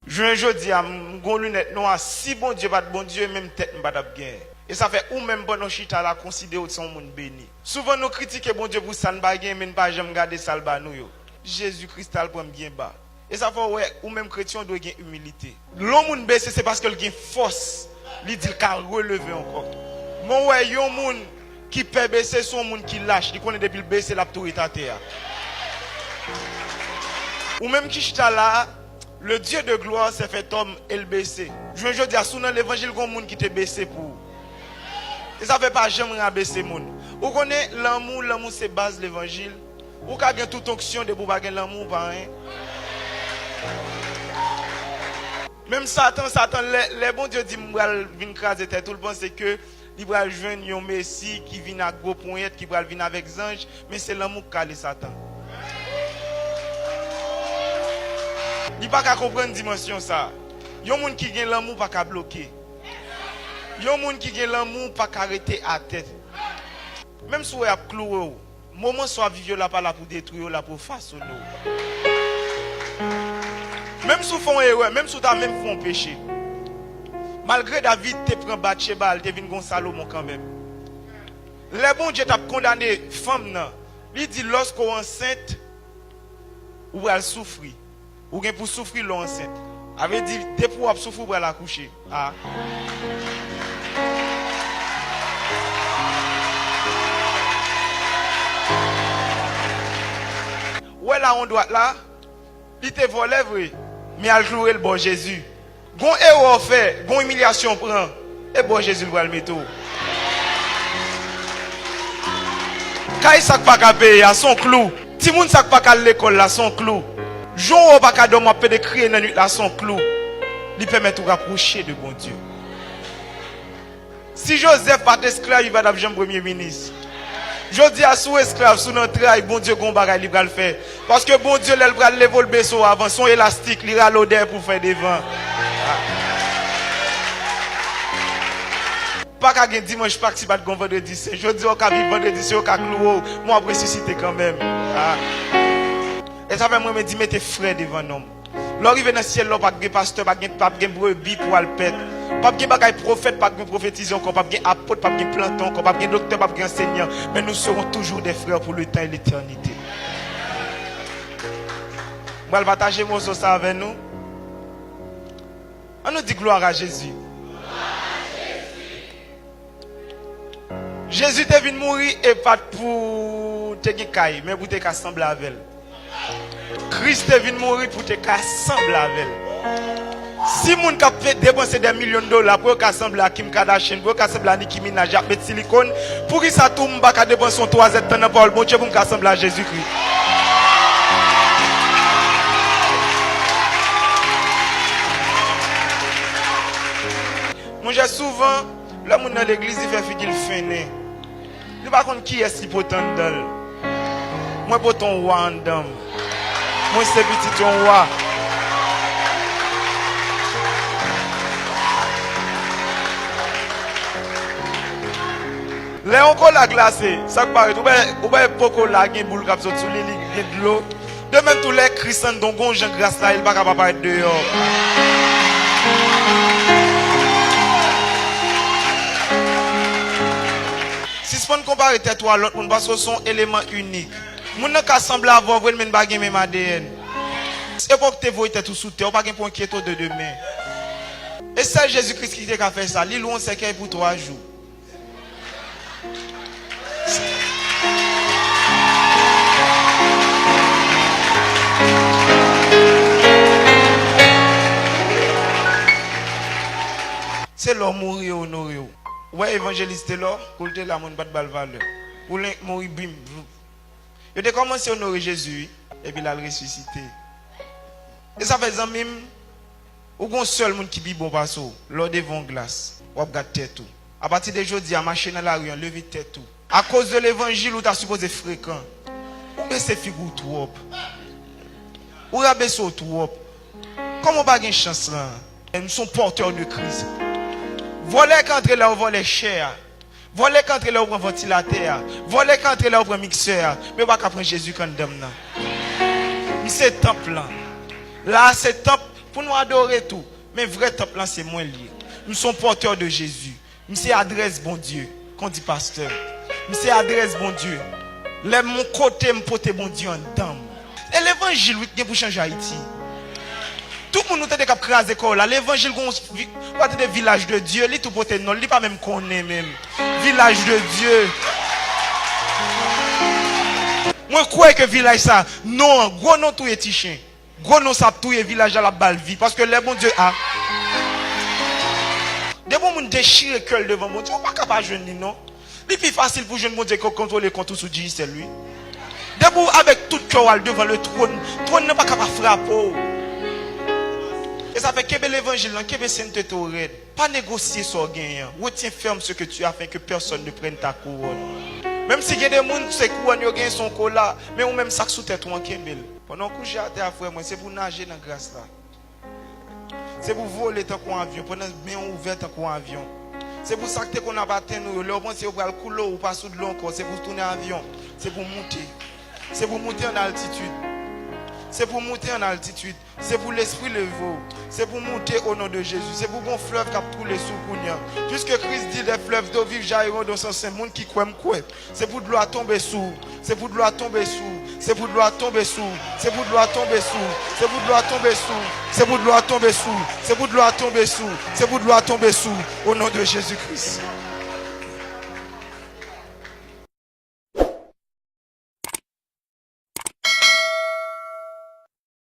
Je dis à mon lunette noire, si bon Dieu pas de bon Dieu, même tête pas de bien. Et ça fait ou même bon chita la considérer son monde béni. Souvent nous critiquons bon Dieu pour ça ne pas bien, mais pas jamais garder ça le nous yo. Jésus-Christ a le prend bien bas. Et ça fait ouais, ou même chrétien doit avoir humilité. L'homme baissé c'est parce qu'il a force. Il dit qu'il a relevé encore. Mon ouais, yon moun qui peut baisser son monde qui lâche, il connaît depuis le baisser la autorité à terre. Ou même qui chita là, le Dieu de gloire s'est fait homme et le baissé. Je veux dire, sous l'évangile, il y a des gens qui te baissé pour. Et ça ne fait pas jamais rabaisser les gens. Vous connaissez l'amour, l'amour c'est base de l'évangile. Vous avez toute onction de vous avoir l'amour par rien. Même Satan, les bons Dieu disent qu'il vient craser tout le monde, c'est que il va joindre un Messie qui vient à gros pointe, qui va venir avec les anges, mais c'est l'amour qui a Satan. Il ne peut pas comprendre la dimension ça. Il y a des gens qui ont l'amour pas bloquer. Il y a des gens qui ont l'amour pas arrêter à tête. Même si vous avez cloué, moment soit vivre là pas là pour détruire là pour façonner. Même si vous font erreur, même si vous avez même fait un péché. Malgré David te prend Bathsheba, te vient Salomon quand même. Les bons Dieu t'a condamné femme nan. Il dit lorsqu'on est enceinte ou elle souffre. Ou bien pour souffrir l'enceinte. Avait dit dès pour souffrir pour la coucher. Ah. Ouais là on doit là. Il te volé vrai. Mais elle jouer le bon Jésus. Gon erreur fait, gon humiliation prend. Et bon Jésus va le mettre. Quand ça pas qu'à payer à son clou. Ti moun ça pas qu'à l'école là son clou. Jean pas qu'à dormir peut de crier dans nuit là son clou. Il permet de rapprocher de bon Dieu. Si Joseph pas esclave, il va devenir premier ministre. Je dis à sous esclave, sous notre travail, bon Dieu, qu'on bagaille, il va le faire. Parce que bon Dieu, il va lever le baisseau avant, son élastique, il ira l'odeur pour faire des vents. Pas qu'à gagner dimanche, pas que si pas de vendredi, je dis au cas vivre vendredi, c'est au cas cloué, moi, je ressusciter quand même. Et ça fait moi me dire, mettez frère devant nous. L'arrivée dans le ciel, là, pas de pasteur, pas de brebis pour le pète. Pas de prophète, pas de prophétisation, pas de apôtre, pas de planton, pas de docteur, pas de enseignant. Mais nous serons toujours des frères pour le temps et l'éternité. Je vais partager mon ça avec nous. On nous dit gloire à Jésus. Jésus est venu mourir et pas pour te cailler, mais pour te assembler avec elle. Christ est venu mourir pour te assembler avec elle. Si moun ka fait dépenser des millions de dollars pour assembler à Kim Kardashian, pour assembler à Nicki Minaj, à mettre silicone, pour qui ça tombe pas dépenser son 3 ans dans Paul, bon Dieu pour assembler à Jésus-Christ. Moi j'ai souvent là moun dans l'église il fait figure fainé. Il pas contre qui est si potent dans. Moi pour ton roi en dame. Moi c'est petit ton roi. Les encore la glacée, ça paraît, ou bien beaucoup la gain boule cap sur les de l'eau. De même tous les chrétiens dont gon Jean grâce là, il pas capable paraître dehors. Si ce qu'on compare tête à l'autre monde parce que sont éléments uniques. Moun n'a qu'à sembler avoir vrai même bagay même ADN. C'est pour que tu vois tête sous terre, pas gain pour inquiéter de demain. Et c'est Jésus-Christ qui t'a fait ça, lui on sait qu'il pour 3 jours. C'est l'homme mourir honoré. Ouais, évangéliste là, pour te la monde pas de balle valeur. Pour mourir bim. Il a commencé à honorer Jésus et puis il a ressuscité. Et ça fait des même ou gon seul monde qui vit bon passo, l'or devant glace, ou regarde tête tout. À partir de aujourd'hui, à marcher dans la rue, lever tête tout. À cause de l'évangile où tu as supposé fréquent. Ou baisser figure trop. Ou rabaisser trop. Comment pas une chance là? Nous sommes porteurs de Christ. Voler qu'entre là, on vole cher. Voler qu'entre là, on prend ventilateur. Voler qu'entre là, on prend mixeur. Mais pas qu'après Jésus quand dame là. C'est temple là. Là, c'est temple pour nous adorer tout. Mais vrai temple, c'est moins lié. Nous sommes porteurs de Jésus. Nous sommes adresse, bon Dieu, qu'on dit pasteur. Nous sommes adresse, bon Dieu. Les mon côté, me porter, bon Dieu, en dame. Et l'évangile, oui, pour changer Haïti. Tout le monde nous a crasé là. L'évangile, on des villages de Dieu. Il tout porté non, il pas même connaît même. Village de Dieu. Moi, je crois que village ça, non, gros non tout est tichin. Gros non ça tout est village à la balle vie. Parce que les bon Dieu a. Des bons monde déchirent cœur devant mon Dieu. On n'est pas capable de jeûner, non. C'est plus facile pour jeûner mon Dieu que contrôler contre sous Dieu, c'est lui. Debout avec tout cœur devant le trône. Le trône n'est pas capable de frapper. Et ça fait que l'évangile, que sainteté au raid. Pas négocier sur gain. Retiens ferme ce que tu as afin que personne ne prenne ta couronne. Même si il y a des gens qui ont couronne, ils ont son cola, mais ou même sac sous tête ou en kembel. Pendant que j'ai à terre, frère, c'est pour nager dans la grâce là. C'est pour voler tant qu'on avion, pendant bien ouvert tant qu'on avion. C'est pour ça que qu'on a battu nous, le bon c'est pour le couler ou pas sous de l'eau encore, c'est pour tourner avion, c'est pour monter. C'est pour monter en altitude. C'est pour monter en altitude. C'est pour l'esprit levé. C'est pour monter au nom de Jésus. C'est pour bon fleuve qui a coulé sous Kounia. Puisque Christ dit des fleuves d'eau vive jailliront dans son sein. Monde qui croit. C'est pour de l'eau à tomber sous. C'est pour de l'eau à tomber sous. C'est pour de l'eau à tomber sous. C'est pour de l'eau à tomber sous. C'est pour de l'eau à tomber sous. C'est pour de l'eau à tomber sous. C'est pour de l'eau à tomber sous. C'est pour de l'eau à tomber sous. Au nom de Jésus-Christ.